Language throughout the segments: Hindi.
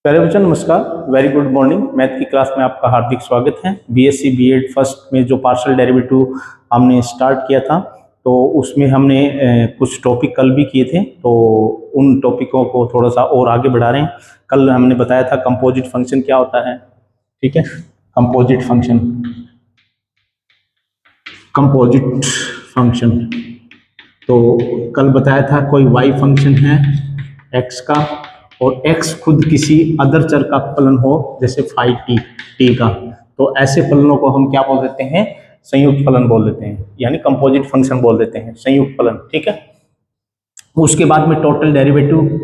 प्यारे बच्चों नमस्कार। Very good morning. मैथ की क्लास में आपका हार्दिक स्वागत है। बीएससी बीएड फर्स्ट में जो पार्शियल डेरिवेटिव हमने स्टार्ट किया था तो उसमें हमने कुछ टॉपिक कल भी किए थे, तो उन टॉपिकों को थोड़ा सा और आगे बढ़ा रहे हैं। कल हमने बताया था कंपोजिट फंक्शन क्या होता है, ठीक है। कंपोजिट फंक्शन, कंपोजिट फंक्शन तो कल बताया था कोई वाई फंक्शन है एक्स का और एक्स खुद किसी अदर चर का फलन हो, जैसे फाइव टी टी का, तो ऐसे फलनों को हम क्या बोल देते हैं? संयुक्त फलन बोल देते हैं, यानी कंपोजिट फंक्शन बोल देते हैं, संयुक्त फलन, ठीक है। उसके बाद में टोटल डेरिवेटिव,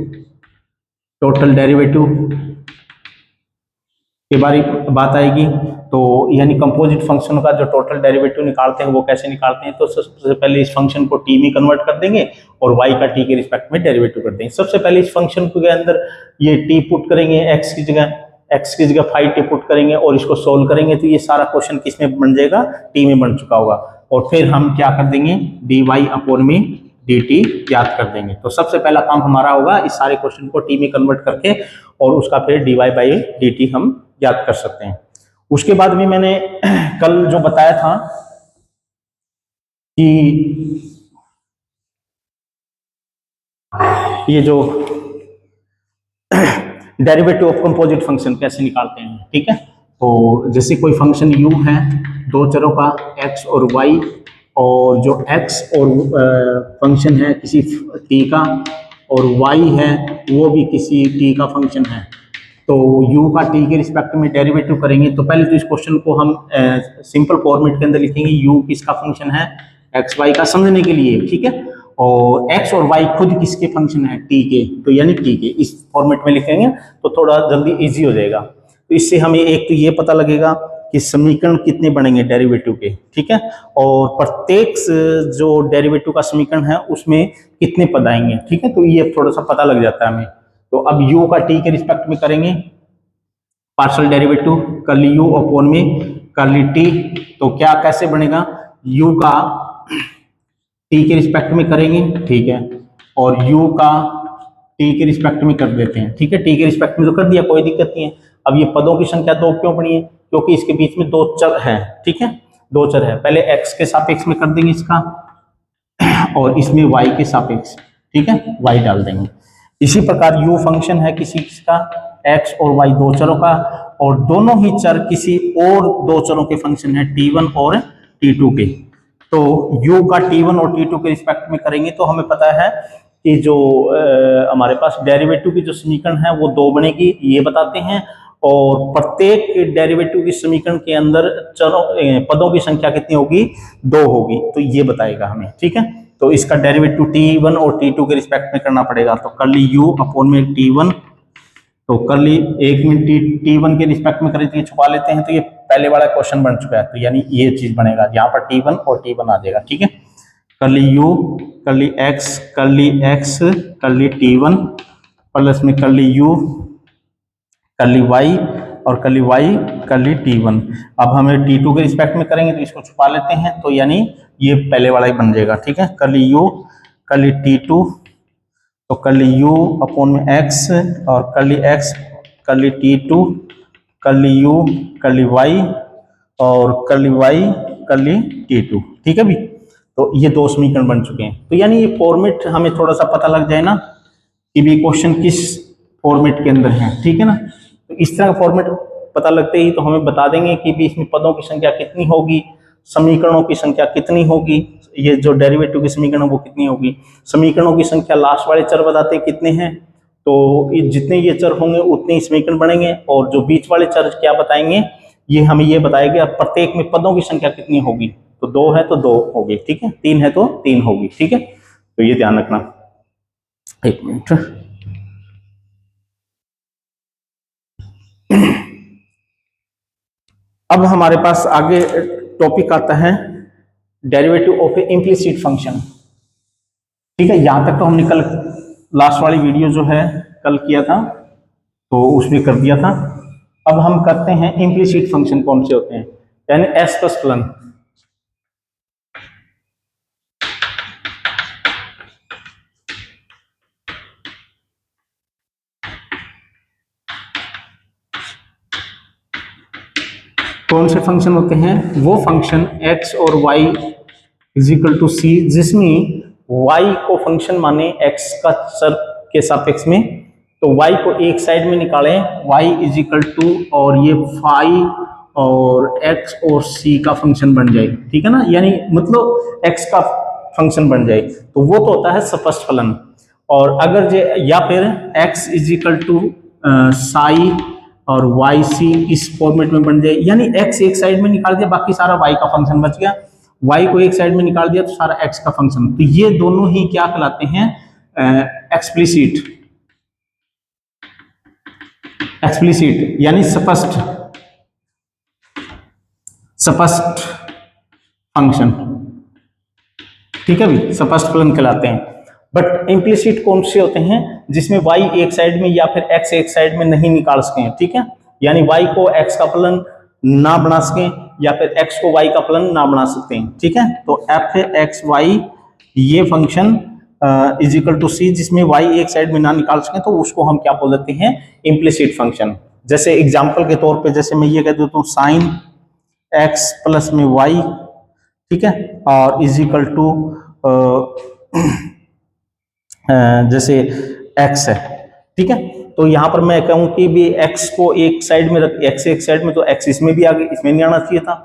टोटल डेरिवेटिव के बारे में बात आएगी। तो यानी कंपोजिट फंक्शन का जो टोटल डेरिवेटिव निकालते हैं वो कैसे निकालते हैं, तो सबसे पहले इस फंक्शन को टी में कन्वर्ट कर देंगे और वाई का टी के रिस्पेक्ट में डेरिवेटिव कर देंगे। सबसे पहले इस फंक्शन के अंदर ये टी पुट करेंगे, एक्स की जगह फाइव टी पुट करेंगे और इसको सोल्व करेंगे, तो ये सारा क्वेश्चन किस में बन जाएगा? टी में बन चुका होगा। और फिर हम क्या कर देंगे? डी वाई अपॉन में डी टी याद कर देंगे। तो सबसे पहला काम हमारा होगा इस सारे क्वेश्चन को टी में कन्वर्ट करके और उसका फिर D Y by D T हम याद कर सकते हैं। उसके बाद भी मैंने कल जो बताया था कि ये जो डेरिवेटिव ऑफ कंपोजिट फंक्शन कैसे निकालते हैं, ठीक है। तो जैसे कोई फंक्शन u है, दो चरों का x और y, और जो x और फंक्शन है किसी t का और y है वो भी किसी t का फंक्शन है, तो u का t के रिस्पेक्ट में डेरिवेटिव करेंगे। तो पहले तो इस क्वेश्चन को हम सिंपल फॉर्मेट के अंदर लिखेंगे, u किसका फंक्शन है? एक्स वाई का, समझने के लिए, ठीक है। और x और y खुद किसके फंक्शन है? t के, तो यानी t के, इस फॉर्मेट में लिखेंगे तो थोड़ा जल्दी इजी हो जाएगा। तो इससे हमें एक तो ये पता लगेगा कि समीकरण कितने बनेंगे डेरिवेटिव के, ठीक है। और प्रत्येक जो डेरिवेटिव का समीकरण है उसमें कितने पद आएंगे, ठीक है। तो ये थोड़ा सा पता लग जाता है हमें। तो अब u का t के रिस्पेक्ट में करेंगे partial derivative, curly u upon में कर्ली t, तो क्या कैसे बनेगा? u का t के रिस्पेक्ट में करेंगे, ठीक है, और u का t के रिस्पेक्ट में कर देते हैं, ठीक है। t के रिस्पेक्ट में तो कर दिया, कोई दिक्कत नहीं है। अब ये पदों की संख्या दो क्यों बनी है? क्योंकि इसके बीच में दो चर है, ठीक है, दो चर है। पहले x के सापेक्ष में कर देंगे इसका और इसमें y के सापेक्ष, ठीक है, y डाल देंगे। इसी प्रकार u फंक्शन है किसी का, x और y दो चरों का, और दोनों ही चर किसी और दो चरों के फंक्शन है, t1 और t2 के। तो u का t1 और t2 के रिस्पेक्ट में करेंगे तो हमें पता है कि जो हमारे पास डेरिवेटिव की जो समीकरण है वो दो बनेगी, ये बताते हैं। और प्रत्येक डेरिवेटिव की समीकरण के अंदर चरों पदों की संख्या कितनी होगी? दो होगी, तो ये बताएगा हमें, ठीक है। तो इसका डेरिवेटिव t1 और t2 के रिस्पेक्ट में करना पड़ेगा। तो कर्ली u अपॉन में t1, तो कर्ली एक में t1 के रिस्पेक्ट में करें तो ये छुपा लेते हैं, तो ये पहले वाला क्वेश्चन बन चुका है, तो यानी ये चीज बनेगा, यहाँ पर t1 और t1 आ जाएगा, ठीक है। Curly u, curly x curly t1 plus में कर्ली u कर्ली y और कर्ली y कर्ली t1। अब हमें t2 के रिस्पेक्ट में करेंगे तो इसको छुपा लेते हैं, तो यानी ये पहले वाला ही बन जाएगा, ठीक है। कर्ली u कर्ली t2, तो कर्ली u अपॉन में x और curly x curly t2 curly u curly y और कर्ली y कर्ली t2, ठीक है भी। तो ये दो समीकरण बन चुके हैं। तो यानी ये फॉर्मेट हमें थोड़ा सा पता लग जाए ना कि भी क्वेश्चन किस फॉर्मेट के अंदर है, ठीक है ना। तो इस तरह का फॉर्मेट पता लगते ही तो हमें बता देंगे कि भी इसमें पदों की संख्या कितनी होगी, समीकरणों की संख्या कितनी होगी, ये जो डेरिवेटिव की समीकरण वो कितनी होगी। समीकरणों की संख्या लास्ट वाले चर बताते हैं कितने हैं, तो जितने ये चर होंगे उतने ही समीकरण बनेंगे, और जो बीच वाले चर क्या बताएंगे, ये हमें ये बताएगा प्रत्येक में पदों की संख्या कितनी होगी। तो दो है तो दो होगी, ठीक है, तीन है तो तीन होगी, ठीक है। तो ये ध्यान रखना। एक मिनट, अब हमारे पास आगे टॉपिक आता है derivative of A implicit function, ठीक है। यहां तक तो हमने कल लास्ट वाली वीडियो जो है कल किया था तो उसमें कर दिया था। अब हम करते हैं इम्प्लिसिट फंक्शन कौन से होते हैं, यानी एस प्लस फलन। कौन से फंक्शन होते हैं? वो फंक्शन x और y इज इक्वल टू सी जिसमें y को फंक्शन माने x का चर के सापेक्ष में, तो y को एक साइड में निकालें, y इज इक्वल टू और ये फाई और x और c का फंक्शन बन जाए, ठीक है ना, यानी मतलब x का फंक्शन बन जाए, तो वो तो होता है स्पष्ट फलन। और अगर या फिर x is equal to psi और वाई सी इस फॉर्मेट में बन जाए, यानी x एक साइड में निकाल दिया, बाकी सारा y का फंक्शन बच गया, y को एक साइड में निकाल दिया तो सारा x का फंक्शन, तो ये दोनों ही क्या कहलाते हैं? एक्सप्लिसिट, एक्सप्लिसिट यानी स्पष्ट, स्पष्ट फंक्शन, ठीक है भी, स्पष्ट फलन कहलाते हैं। बट इम्प्लिसिट कौन से होते हैं? जिसमें y एक साइड में या फिर x एक साइड में नहीं निकाल सकें, ठीक है, यानी y को x का फलन ना बना सकें या फिर x को y का फलन ना बना सकते हैं, ठीक है। तो f एक्स वाई ये फंक्शन इज इक्वल टू सी जिसमें y एक साइड में ना निकाल सकें, तो उसको हम क्या बोल देते हैं? Implicit function. जैसे एग्जाम्पल के तौर पे जैसे मैं ये कह देता हूँ साइन x प्लस में y, ठीक है, और इज इक्वल टू जैसे x है, ठीक है, तो यहाँ पर मैं कहूँ कि भी x को एक साइड में रख, x एक साइड में, तो x इसमें भी आ गई, इसमें नहीं आना चाहिए था,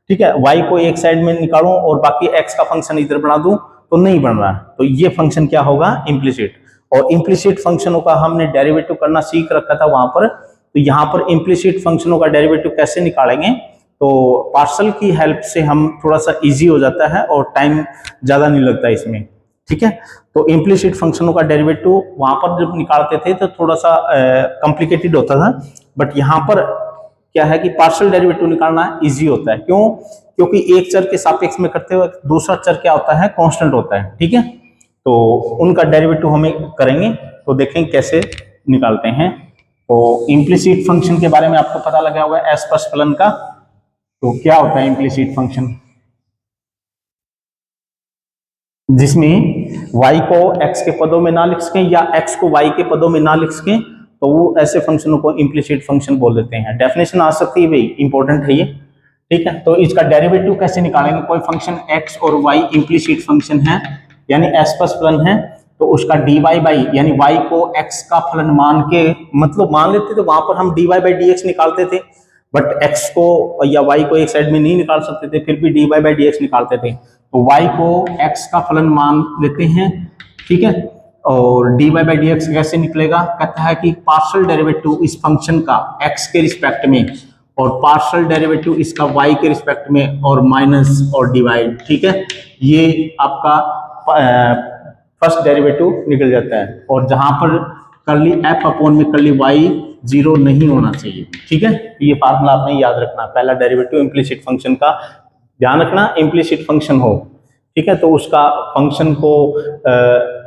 ठीक है, y को एक साइड में निकालूं और बाकी x का फंक्शन इधर बना दूं तो नहीं बन रहा है, तो ये फंक्शन क्या होगा? इम्प्लिसिट। और इम्प्लिसिट फंक्शनों का हमने डेरिवेटिव करना सीख रखा था वहां पर, तो यहाँ पर इम्प्लिसिट फंक्शनों का डेरिवेटिव कैसे निकालेंगे? तो पार्सल की हेल्प से हम थोड़ा सा इजी हो जाता है और टाइम ज्यादा नहीं लगता इसमें, ठीक है। तो इम्प्लिसिट फंक्शनों का डेरिवेटिव वहां पर जब निकालते थे तो थोड़ा सा कॉम्प्लिकेटेड होता था, बट यहाँ पर क्या है कि पार्शियल डेरिवेटिव निकालना इजी होता है। क्यों? क्योंकि एक चर के सापेक्ष में करते हुए दूसरा चर क्या होता है? कांस्टेंट होता है, ठीक है। तो उनका डेरिवेटिव हमें करेंगे तो देखेंगे कैसे निकालते हैं। तो इम्प्लिसिट फंक्शन के बारे में आपको पता लगा होगा अस्पष्ट फलन का। तो क्या होता है इम्प्लिसिट फंक्शन? जिसमें y को x के पदों में ना लिख सकें या x को y के पदों में ना लिख सकें, तो वो ऐसे फंक्शनों को इम्प्लिसिट फंक्शन बोल देते हैं। डेफिनेशन आ सकती है भाई, इंपॉर्टेंट है ये, ठीक है। तो इसका डेरिवेटिव कैसे निकालेंगे? कोई फंक्शन x और y इम्प्लिसिट फंक्शन है यानी अस्पष्ट फलन है, तो उसका dy बाई यानी y को x का फलन मान के, मतलब मान लेते थे वहां पर हम dy बाई dx निकालते थे, बट x को या y को एक साइड में नहीं निकाल सकते थे, फिर भी dy बाई dx निकालते थे। तो y को x का फलन मान लेते हैं, ठीक है। और dy बाई dx कैसे निकलेगा? कहता है कि पार्शियल डेरिवेटिव इस फंक्शन का x के रिस्पेक्ट में और पार्शियल डेरिवेटिव इसका y के रिस्पेक्ट में और माइनस और डिवाइड, ठीक है, ये आपका फर्स्ट डेरिवेटिव निकल जाता है। और जहां पर कर्ली f अपॉन में कर्ली y जीरो नहीं होना चाहिए, ठीक है। ये फार्मूला आपने याद रखना, पहला डेरिवेटिव इम्प्लिसिट फंक्शन का ध्यान रखना, इम्प्लिसिट फंक्शन हो, ठीक है। तो उसका फंक्शन को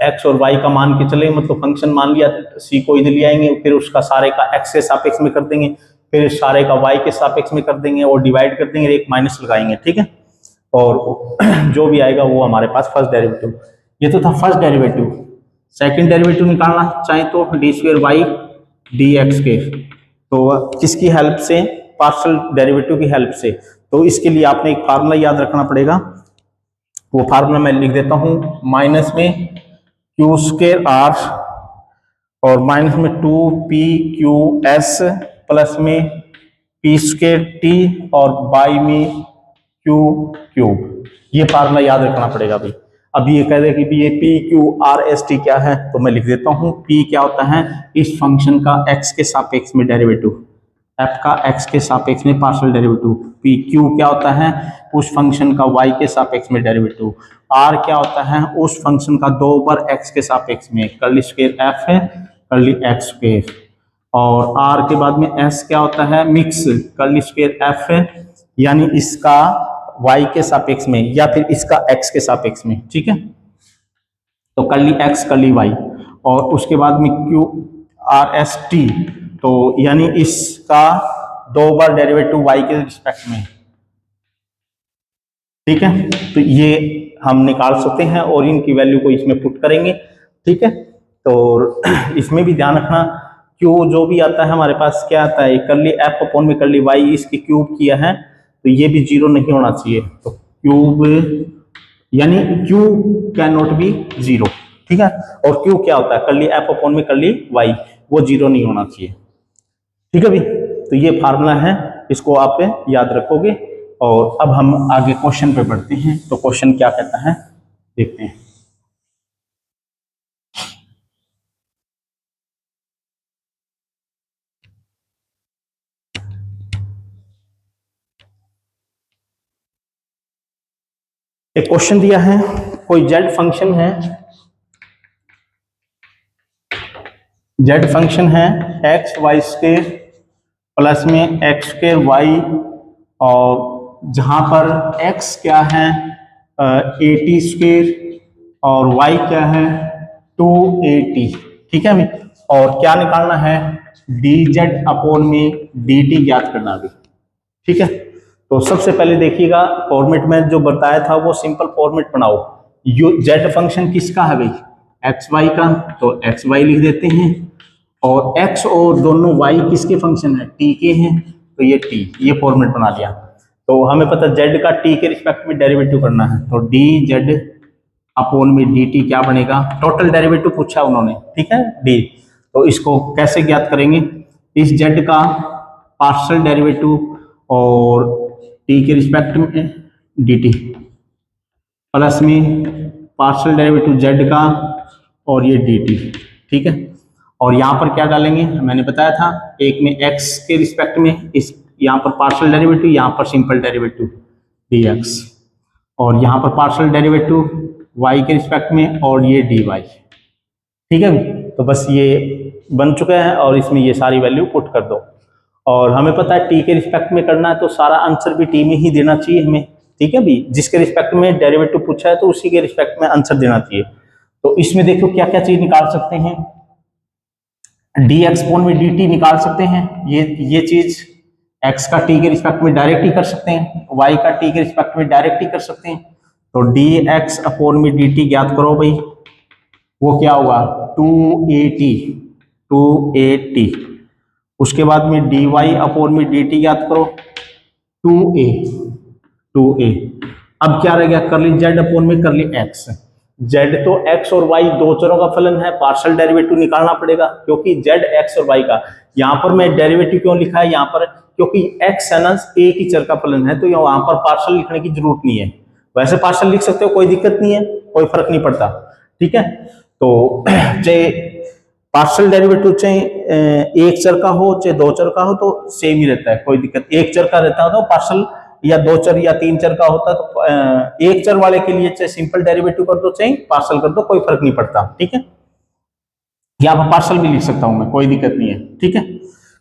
x और y का मान के चले, मतलब फंक्शन मान लिया, c को इधर ले आएंगे, फिर उसका सारे का x के सापेक्ष में कर देंगे, फिर सारे का y के सापेक्ष में कर देंगे और डिवाइड कर देंगे, एक माइनस लगाएंगे, ठीक है। और जो भी आएगा वो हमारे पास फर्स्ट डेरिवेटिव। ये तो था फर्स्ट डेरिवेटिव। सेकंड डेरिवेटिव निकालना चाहे तो D square Y D X के, तो किसकी हेल्प से? पार्शियल डेरिवेटिव की हेल्प से। तो इसके लिए आपने एक फार्मूला याद रखना पड़ेगा, वो फार्मूला मैं लिख देता हूं, माइनस में क्यू स्क्वायर आर और माइनस में 2pqs प्लस में पी स्क्वायर टी और बाई में क्यू क्यूब। ये फार्मूला याद रखना पड़ेगा भाई। अब ये कह दे कि भी ये P Q R S T क्या है, तो मैं लिख देता हूं, पी क्या होता है? इस फंक्शन का एक्स के सापेक्ष में डेरिवेटिव, एफ का एक्स के सापेक्ष में पार्शियल डेरिवेटिव। पी क्यू क्या होता है? उस फंक्शन का वाई के सापेक्ष में डेरिवेटिव। आर क्या होता है? उस फंक्शन का 2 बार एक्स के सापेक्ष में, कर्ली स्क्वायर एफ है कर्ली एक्स स्क्वायर। और आर के बाद में एस क्या होता है? मिक्स कर्ली स्क्वायर एफ है, यानी इसका y के सापेक्ष में या फिर इसका x के सापेक्ष में, ठीक है। तो कर्ली x कर्ली y, और उसके बाद में क्यू आर एस टी, तो यानी इसका 2 बार डेरिवेटिव y के रिस्पेक्ट में, ठीक है। तो ये हम निकाल सकते हैं और इनकी वैल्यू को इसमें पुट करेंगे, ठीक है। तो इसमें भी ध्यान रखना, क्यू जो भी आता है हमारे पास क्या आता है? कर्ली एफ अपॉन में कर्ली y, इसकी क्यूब किया है तो ये भी जीरो नहीं होना चाहिए। तो क्यूब यानी Q can not be zero, ठीक है। और क्यू क्या होता है, कर्ली एफ अपॉन में कर्ली वाई, वो जीरो नहीं होना चाहिए, ठीक है भाई। तो ये फार्मूला है, इसको आप याद रखोगे। और अब हम आगे क्वेश्चन पे बढ़ते हैं। तो क्वेश्चन क्या कहता है देखते हैं। एक क्वेश्चन दिया है, कोई जेड फंक्शन है, जेड फंक्शन है एक्स वाई स्क्वेयर प्लस में एक्स स्क्वेयर वाई, और जहां पर एक्स क्या है 80 स्क्वेयर और वाई क्या है 280, ठीक है भाई। और क्या निकालना है, डी जेड अपॉन में डी टी ज्ञात करना भी, ठीक है। तो सबसे पहले देखिएगा, फॉर्मेट में जो बताया था वो सिंपल फॉर्मेट बनाओ। यू जेड फंक्शन किसका है भाई, एक्स वाई का, तो एक्स वाई लिख देते हैं। और x और दोनों y किसके फंक्शन है, t के हैं, तो ये t, ये फॉर्मेट बना लिया। तो हमें पता z का t के रिस्पेक्ट में डेरिवेटिव करना है, तो dz अपॉन में dt क्या बनेगा, टोटल डेरिवेटिव पूछा उन्होंने, ठीक है d। तो इसको कैसे ज्ञात करेंगे, इस z का पार्शियल डेरिवेटिव और t के रिस्पेक्ट में dt प्लस में पार्शियल डेरिवेटिव z का और ये dt, ठीक है। और यहाँ पर क्या डालेंगे, मैंने बताया था एक में x के रिस्पेक्ट में, इस यहाँ पर पार्शियल डेरिवेटिव, यहाँ पर सिंपल डेरिवेटिव dx, और यहाँ पर पार्शियल डेरिवेटिव y के रिस्पेक्ट में और ये dy, ठीक है। तो बस ये बन चुका है और इसमें ये सारी वैल्यू पुट कर दो। और हमें पता है t के रिस्पेक्ट में करना है, तो सारा आंसर भी t में ही देना चाहिए हमें, ठीक है भी। जिसके रिस्पेक्ट में डेरिवेटिव पूछा है तो उसी के रिस्पेक्ट में आंसर देना चाहिए। तो इसमें देखो क्या क्या चीज निकाल सकते हैं, dx अपॉन में dt निकाल सकते हैं, ये चीज x का t के रिस्पेक्ट में डायरेक्ट ही कर सकते हैं, y का t के रिस्पेक्ट में डायरेक्ट ही कर सकते हैं। तो dx अपॉन में dt ज्ञात करो भाई, वो क्या होगा 280। उसके बाद में dy अपॉन में dt ज्ञात करो 2a। अब क्या रह गया, करली z अपॉन में करली x, z तो x और y दो चरों का फलन है, पार्शियल डेरिवेटिव निकालना पड़ेगा, क्योंकि z x और y का, यहाँ पर मैं डेरिवेटिव क्यों लिखा है यहाँ पर, क्योंकि x है ना एक ही चर का फलन है, तो यहाँ पर पार्शियल लिखने की जरूरत नहीं है। वैसे पार्शियल लिख सकते हो, कोई दिक्कत नहीं है, कोई फर्क नहीं पड़ता, ठीक है। तो चाहे पार्शियल डेरिवेटिव चाहे एक चर का हो चाहे दो चर का हो तो सेम ही रहता है, कोई दिक्कत। एक चर का रहता है तो पार्शियल, या दो चर या तीन चर का होता तो एक चर वाले के लिए चाहे सिंपल डेरिवेटिव कर दो चाहे पार्शियल कर दो, कोई फर्क नहीं पड़ता, ठीक है। यहाँ पर पार्शियल भी लिख सकता हूं मैं, कोई दिक्कत नहीं है, ठीक है।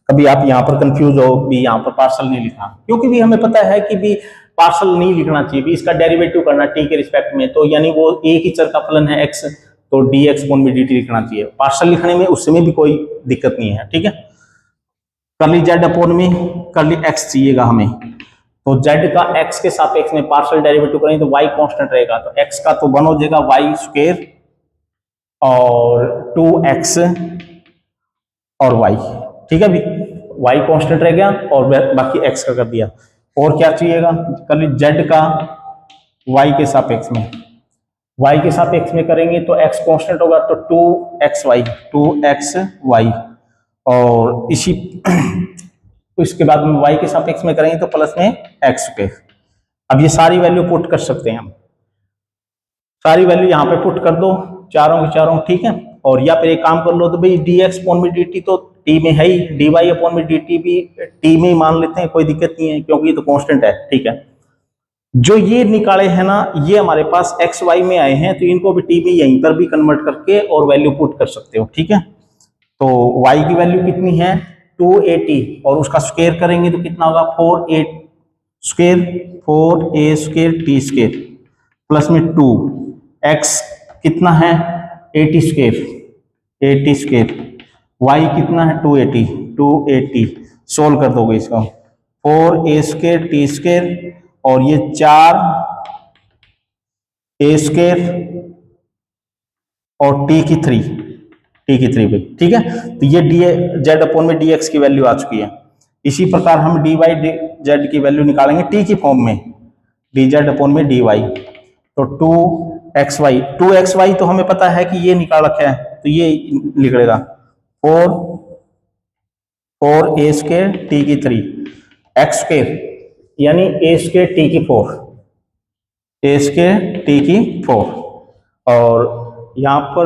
कभी आप यहाँ पर कंफ्यूज हो भी यहाँ पर पार्शियल नहीं लिखा, क्योंकि भी हमें पता है कि भी पार्शियल नहीं लिखना चाहिए, भी इसका डेरिवेटिव करना टी के रिस्पेक्ट में, तो यानी वो एक ही चर का फलन है x, तो dx अपॉन में dt लिखना चाहिए। पार्शियल लिखने में उसमें भी कोई दिक्कत नहीं है, ठीक है। करली z अपॉन में करली x चाहिएगा हमें, तो z का x के सापेक्ष में पार्शियल डेरिवेटिव करेंगे तो y कांस्टेंट रहेगा, तो x का तो 1 हो जाएगा y स्क्वायर और 2x और y, ठीक है भी, y कांस्टेंट रह गया और बाकी x का कर दिया। और क्या चाहिएगा, करली z का y के सापेक्ष में, y के सापेक्ष में करेंगे तो x कांस्टेंट होगा, तो 2xy, और इसी इसके बाद में y के सापेक्ष में करेंगे तो प्लस में x स्क्वायर। अब ये सारी वैल्यू पुट कर सकते हैं हम, सारी वैल्यू यहाँ पे पुट कर दो चारों के चारों, ठीक है। और या फिर एक काम कर लो, तो भाई dx अपॉन में dt तो t में है ही, dy अपॉन में dt भी t में ही मान लेते हैं, कोई दिक्कत नहीं है, क्योंकि ये तो कांस्टेंट है, ठीक है। जो ये निकाले हैं ना, ये हमारे पास एक्स वाई में आए हैं, तो इनको भी टी में यहीं पर भी कन्वर्ट करके और वैल्यू पुट कर सकते हो, ठीक है। तो y की वैल्यू कितनी है 280, और उसका स्क्वायर करेंगे तो कितना होगा 4a square T square plus में 2 x कितना है 80 स्क्वायर, y कितना है 280 सोल्व कर दोगे इसको, 4a स्क्वायर टी स्क्वायर और ये 4a स्क्वायर और t की 3 भाई, ठीक है। तो ये डी जेड अपॉन में dx की वैल्यू आ चुकी है। इसी प्रकार हम dy जेड की वैल्यू निकालेंगे टी की फॉर्म में, डी जेड अपॉन में डी वाई। तो 2xy तो हमें पता है कि ये निकाल रखा है, तो ये निकलेगा 4 a स्क्वायर टी की 3 एक्स स्क्वायर यानी a स्क्वायर टी की 4, a स्क्वायर टी की 4। और यहाँ पर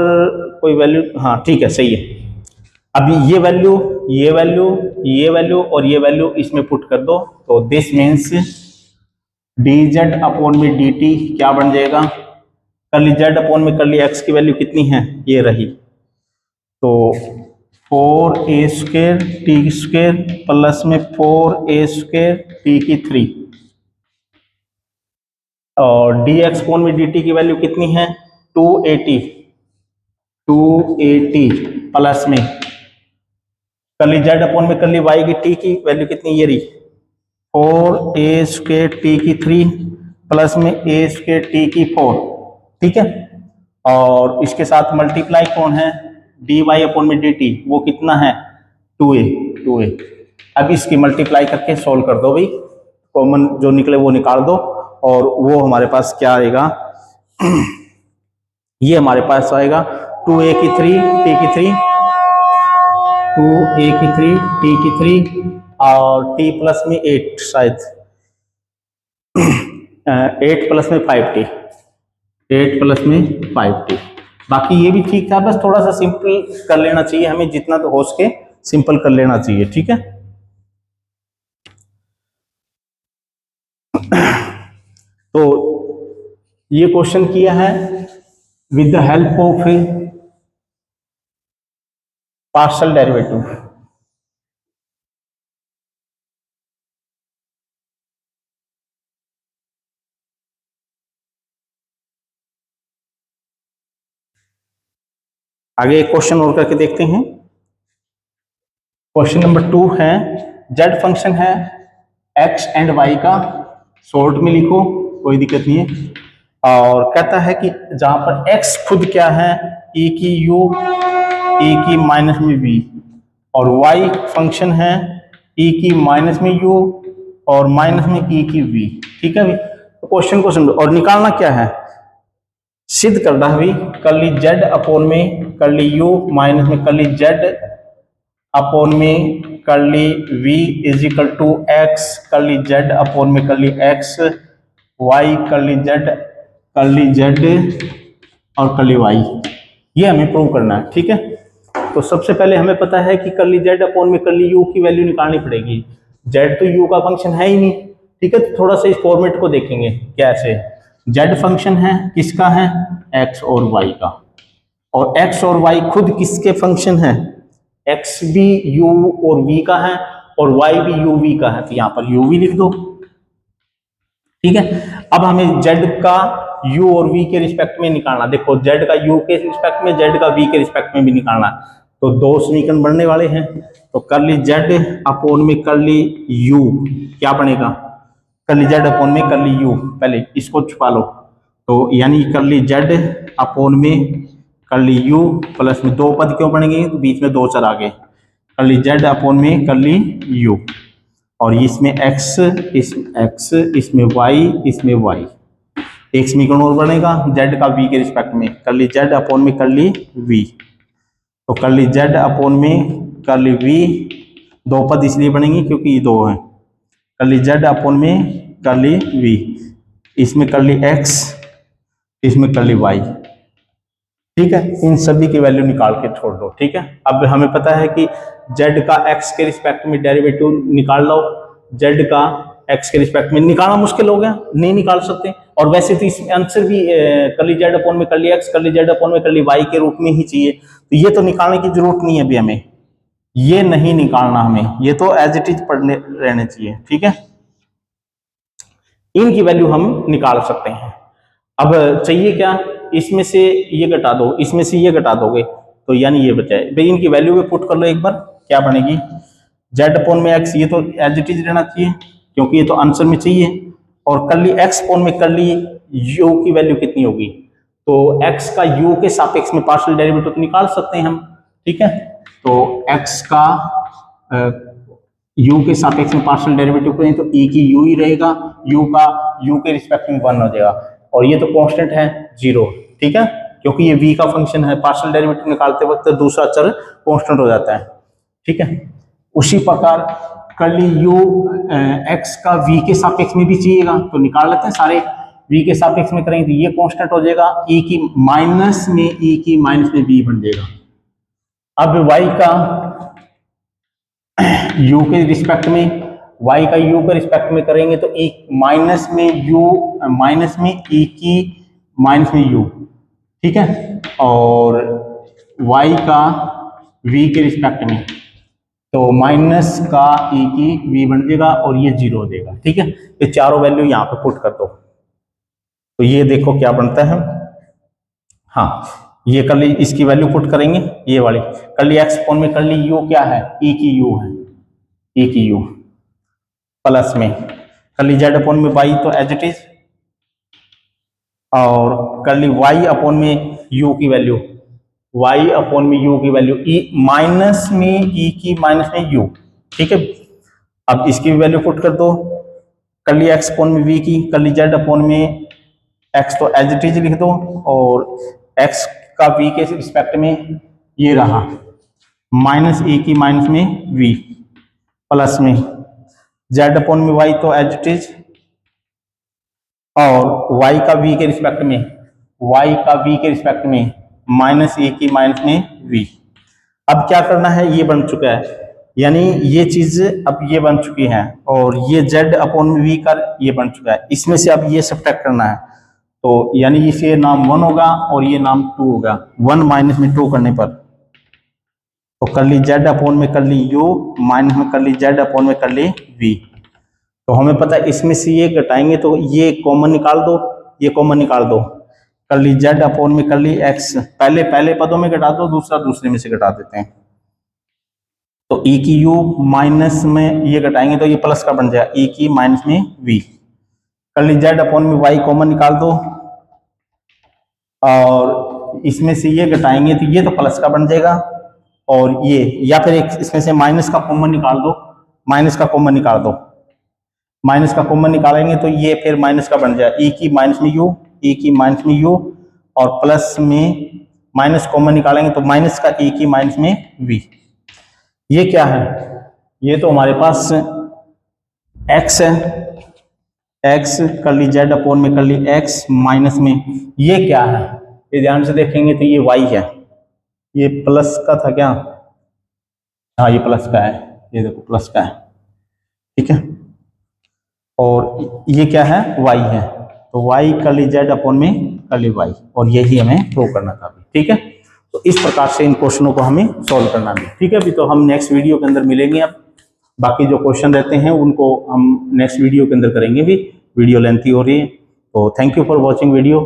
कोई वैल्यू, हाँ ठीक है सही है। अब ये वैल्यू, ये वैल्यू, ये वैल्यू और ये वैल्यू इसमें पुट कर दो, तो this means D Z upon में डी टी क्या बन जाएगा, कर्ली जेड अपॉन में कर्ली एक्स की वैल्यू कितनी है, ये रही। तो 4 a square T square plus में 4 a स्क्वायर टी की 3 और डी एक्स अपॉन में डी टी की वैल्यू कितनी है 280 प्लस में कर्ली जेड अपॉन में कर्ली वाई की टी की वैल्यू कितनी, ये रही 4 a स्क्वायर टी की 3 प्लस में a स्क्वायर टी की 4, ठीक है। और इसके साथ मल्टीप्लाई कौन है, डी वाई अपॉन में डी टी, वो कितना है 2a। अब इसकी मल्टीप्लाई करके सोल्व कर दो भाई, कॉमन जो निकले वो निकाल दो, और वो हमारे पास क्या आएगा ये हमारे पास आएगा 2a की 3 टी की 3, 2a की 3 टी की 3 और t प्लस में 8 शायद 8 प्लस में 5t, 8 प्लस में 5t। बाकी ये भी ठीक था, बस थोड़ा सा सिंपल कर लेना चाहिए हमें, जितना तो हो सके सिंपल कर लेना चाहिए, ठीक है। तो ये क्वेश्चन किया है with the help of partial derivative. आगे एक क्वेश्चन और करके देखते हैं। क्वेश्चन नंबर 2 है, जेड फंक्शन है एक्स एंड वाई का, शॉर्ट में लिखो कोई दिक्कत नहीं है। और कहता है कि जहां पर x खुद क्या है e की u e की माइनस में v, और y फंक्शन है e की माइनस में u और माइनस में e की v, ठीक है। तो क्वेश्चन को समझो और निकालना क्या है, सिद्ध करना है भाई कर्ली z अपॉन में कर्ली u माइनस में कर्ली z अपॉन में curly v is equal to x curly z upon में curly x y curly z और कर्ली y, ये हमें प्रूव करना है, ठीक है। तो सबसे पहले हमें पता है कि कर्ली z अपॉन में कर्ली u की वैल्यू निकालनी पड़ेगी, z तो u का फंक्शन है ही नहीं, ठीक है। तो थोड़ा सा इस फॉर्मेट को देखेंगे कैसे, z फंक्शन है किसका है x और y का, और x और y खुद किसके फंक्शन है, x भी u और v का है और y भी u v का है, तो यहाँ पर u v लिख दो, ठीक है। अब हमें z का u और v के रिस्पेक्ट में निकालना, देखो z का u के रिस्पेक्ट में, z का v के रिस्पेक्ट में भी निकालना, तो दो समीकरण बनने वाले हैं। तो कर्ली z अपॉन में कर्ली u क्या बनेगा, कर्ली z अपॉन में कर्ली u, पहले इसको छुपा लो, तो यानी कर्ली z अपॉन में कर्ली u प्लस में दो पद क्यों बनेंगे, तो बीच में दो चर आ गए, कर्ली z अपॉन में कर्ली u, और इसमें x इसमें y इसमें y, एक समीकरण और बनेगा z का v के रिस्पेक्ट में, कर्ली z अपॉन में कर्ली v, तो कर्ली z अपॉन में कर्ली v, दो पद इसलिए बनेंगे क्योंकि ये दो हैं, कर्ली z अपॉन में कर्ली v, इसमें कर्ली x इसमें कर्ली y, ठीक है। इन सभी की वैल्यू निकाल के छोड़ दो, ठीक है। अब हमें पता है कि z का x के रिस्पेक्ट में डेरिवेटिव निकाल लो, z का x के रिस्पेक्ट में निकालना मुश्किल हो गया, नहीं निकाल सकते, और वैसे तो इसमें आंसर भी कर्ली z अपॉन में curly x curly z upon में कर्ली y के रूप में ही चाहिए, तो ये तो निकालने की जरूरत नहीं है अभी हमें, ये नहीं निकालना हमें, ये तो एज इट इज पढ़ने रहने चाहिए, ठीक है। इनकी वैल्यू हम निकाल सकते हैं। अब चाहिए क्या, इसमें से ये घटा दो, इसमें से ये घटा दोगे तो यानी ये बचाए भाई, इनकी वैल्यू में पुट कर लो एक बार, क्या बनेगी z अपॉन में x, ये तो एज इट इज रहना चाहिए क्योंकि ये तो आंसर में चाहिए, और कर्ली x अपॉन में कर्ली u की वैल्यू कितनी होगी, तो x का u के सापेक्ष में पार्शियल डेरिवेटिव तो निकाल सकते हैं हम, ठीक है। तो x का u के सापेक्ष में पार्शियल डेरिवेटिव करें तो e की u ही रहेगा, u का u के रिस्पेक्ट में 1 हो जाएगा, और ये तो कांस्टेंट है 0, ठीक है, क्योंकि ये v का फंक्शन है, पार्शियल डेरिवेटिव निकालते वक्त दूसरा चर कांस्टेंट हो जाता है, ठीक है। उसी प्रकार कर्ली u x का v के सापेक्ष में भी चाहिएगा, तो निकाल लेते हैं सारे, v के सापेक्ष में करेंगे तो ये कांस्टेंट हो जाएगा, e की माइनस में v बन जाएगा। अब y का u के रिस्पेक्ट में, y का u के रिस्पेक्ट में करेंगे तो e माइनस में e की माइनस में u, ठीक है, और y का v के रिस्पेक्ट में तो माइनस का e की v बन जाएगा और ये 0 हो जाएगा, ठीक है। ये चारों वैल्यू यहाँ पे पुट कर दो तो ये देखो क्या बनता है। हाँ, ये कर ली, इसकी वैल्यू पुट करेंगे, ये वाली कर ली x अपॉन में कर ली u क्या है, e की u है, e की u प्लस में कर ली z अपॉन में y तो एज इट इज, और कर ली y अपॉन में u की वैल्यू, y अपॉन में u की वैल्यू e माइनस में e की माइनस में u, ठीक है। अब इसकी वैल्यू पुट कर दो, कर ली x अपॉन में v की, कर ली z अपॉन में x तो एज इट इज लिख दो, और x का v के रिस्पेक्ट में ये रहा माइनस e की माइनस में v प्लस में z अपॉन में y तो एज इट इज, और y का v के रिस्पेक्ट में माइनस e की माइनस में v। अब क्या करना है, ये बन चुका है, यानी ये चीज अब ये बन चुकी है, और ये z अपॉन में v का ये बन चुका है, इसमें से अब ये सब्ट्रैक्ट करना है, तो यानी इसे नाम 1 होगा और ये नाम 2 होगा, 1 माइनस में 2 करने पर, तो कर ली z अपॉन में कर ली u माइनस में कर ली z अपॉन में कर ली v। तो हमें पता है इसमें से ये घटाएंगे तो ये कॉमन निकाल दो, ये कॉमन निकाल दो, कर ली z अपॉन में कर ली x, पहले पदों में घटा दो, दूसरा दूसरे में से घटा देते हैं, तो e की u माइनस में ये घटाएंगे तो ये प्लस का बन जाएगा, e की माइनस में v। कर ली z अपॉन में y कॉमन निकाल दो, और इसमें से ये घटाएंगे तो ये तो प्लस का बन जाएगा, और ये या फिर एक इसमें से माइनस का कॉमन निकाल दो, माइनस का कॉमन निकालेंगे तो ये फिर माइनस का बन जाएगा, e की माइनस में u, और प्लस में माइनस कॉमन निकालेंगे तो माइनस का e की माइनस में v। ये क्या है, ये तो हमारे पास x है, x कर ली z अपॉन में कर ली x माइनस में ये क्या है, ये ध्यान से देखेंगे तो ये y है, ये प्लस का था क्या, हाँ ये प्लस का है, ये देखो प्लस का है, ठीक है, और ये क्या है, y है, तो y कर ली z अपॉन में कर ली y, और यही हमें प्रूव करना था अभी, ठीक है। तो इस प्रकार से इन क्वेश्चनों को हमें सॉल्व करना है, ठीक है। अभी तो हम नेक्स्ट वीडियो के अंदर मिलेंगे, अब बाकी जो क्वेश्चन रहते हैं उनको हम नेक्स्ट वीडियो के अंदर करेंगे, भी वीडियो लेंथी हो रही है, तो thank you for watching video.